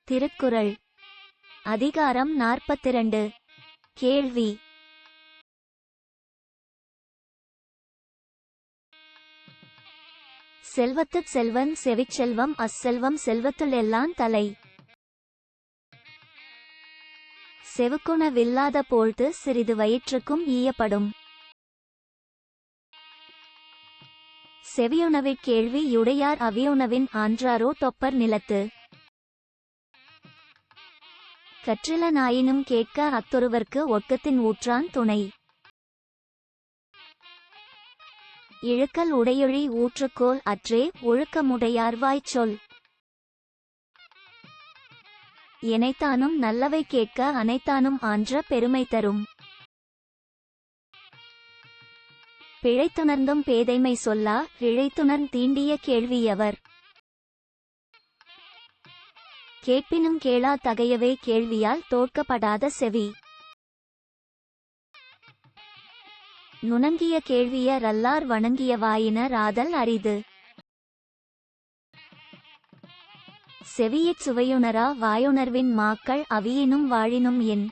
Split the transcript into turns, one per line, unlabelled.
திருக்குறள் அதிகாரம் 42. கேள்வி. செல்வத்துச் செல்வன் செவிச்செல்வம் அச்செல்வம் செல்வத்துளெல்லாந் தலை. செவுக்குணவில்லாத போழ்து சிறிது வயிற்றுக்கும் ஈயப்படும். செவியுணவிற் கேள்வி யுடையார் அவியுணவின் ஆன்றாரோ தொப்பர் நிலத்து. கற்றில நாயினும் கேட்க அத்தொருவர்க்கு ஒட்கத்தின் ஊற்றான் துணை. இழுக்கல் உடையொழி ஊற்றுக்கோல் அற்றே ஒழுக்கமுடையார்வாய்ச் சொல். எனைத்தானும் நல்லவை கேட்க அனைத்தானும் ஆன்ற பெருமை தரும். பிழைத்துணர்ந்தும் பேதைமை சொல்லா இழைத்துணர்ந் தீண்டிய கேள்வியவர். கேட்பினும் கேளா தகையவே கேள்வியால் தோற்கப்படாத செவி. நுணங்கிய கேள்வியர் அல்லார் வணங்கிய வாயினர் ஆதல் அரிது. செவியிற் சுவையுணரா வாயுணர்வின் மாக்கள் அவியினும் வாழினும் என்.